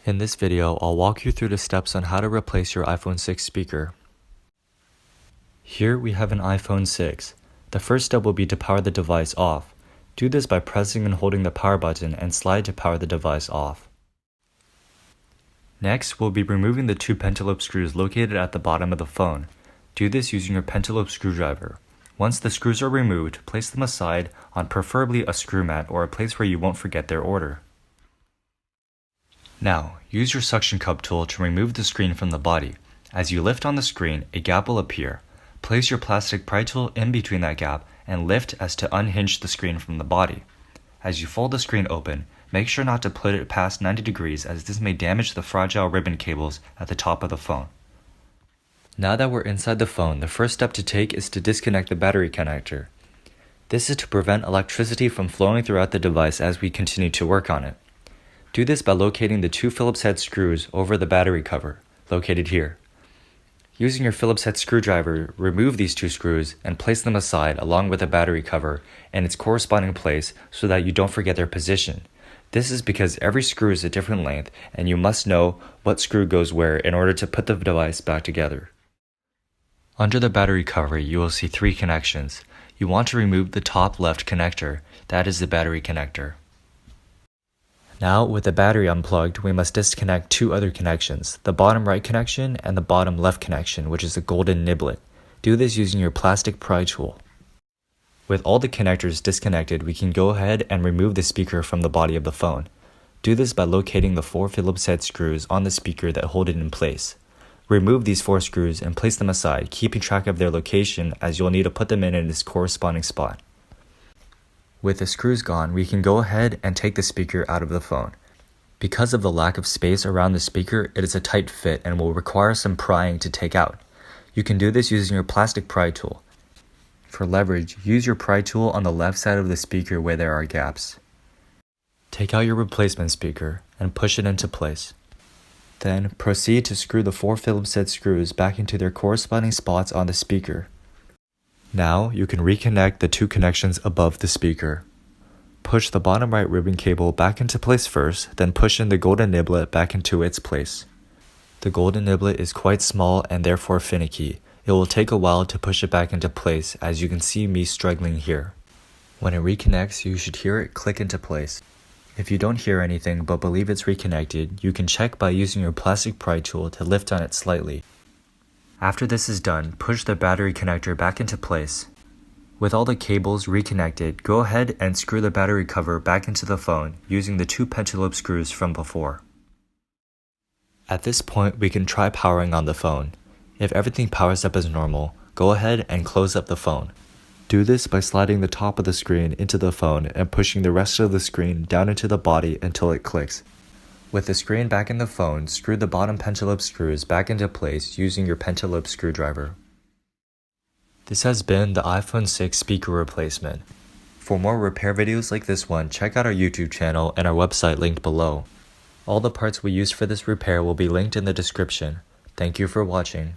In this video, I'll walk you through the steps on how to replace your iPhone 6 speaker. Here we have an iPhone 6. The first step will be to power the device off. Do this by pressing and holding the power button and slide to power the device off. Next, we'll be removing the two pentalobe screws located at the bottom of the phone. Do this using your pentalobe screwdriver. Once the screws are removed, place them aside on preferably a screw mat or a place where you won't forget their order. Now, use your suction cup tool to remove the screen from the body. As you lift on the screen, a gap will appear. Place your plastic pry tool in between that gap and lift as to unhinge the screen from the body. As you fold the screen open, make sure not to put it past 90 degrees as this may damage the fragile ribbon cables at the top of the phone. Now that we're inside the phone, the first step to take is to disconnect the battery connector. This is to prevent electricity from flowing throughout the device as we continue to work on it. Do this by locating the two Phillips head screws over the battery cover, located here. Using your Phillips head screwdriver, remove these two screws and place them aside along with the battery cover in its corresponding place so that you don't forget their position. This is because every screw is a different length and you must know what screw goes where in order to put the device back together. Under the battery cover, you will see three connections. You want to remove the top left connector, that is the battery connector. Now, with the battery unplugged, we must disconnect two other connections, the bottom right connection and the bottom left connection, which is the golden niblet. Do this using your plastic pry tool. With all the connectors disconnected, we can go ahead and remove the speaker from the body of the phone. Do this by locating the four Phillips head screws on the speaker that hold it in place. Remove these four screws and place them aside, keeping track of their location as you'll need to put them in its corresponding spot. With the screws gone, we can go ahead and take the speaker out of the phone. Because of the lack of space around the speaker, it is a tight fit and will require some prying to take out. You can do this using your plastic pry tool. For leverage, use your pry tool on the left side of the speaker where there are gaps. Take out your replacement speaker and push it into place. Then, proceed to screw the four Phillips head screws back into their corresponding spots on the speaker. Now, you can reconnect the two connections above the speaker. Push the bottom right ribbon cable back into place first, then push in the golden niblet back into its place. The golden niblet is quite small and therefore finicky. It will take a while to push it back into place, as you can see me struggling here. When it reconnects, you should hear it click into place. If you don't hear anything but believe it's reconnected, you can check by using your plastic pry tool to lift on it slightly. After this is done, push the battery connector back into place. With all the cables reconnected, go ahead and screw the battery cover back into the phone using the two pentalobe screws from before. At this point, we can try powering on the phone. If everything powers up as normal, go ahead and close up the phone. Do this by sliding the top of the screen into the phone and pushing the rest of the screen down into the body until it clicks. With the screen back in the phone, screw the bottom pentalobe screws back into place using your pentalobe screwdriver. This has been the iPhone 6 speaker replacement. For more repair videos like this one, check out our YouTube channel and our website linked below. All the parts we used for this repair will be linked in the description. Thank you for watching.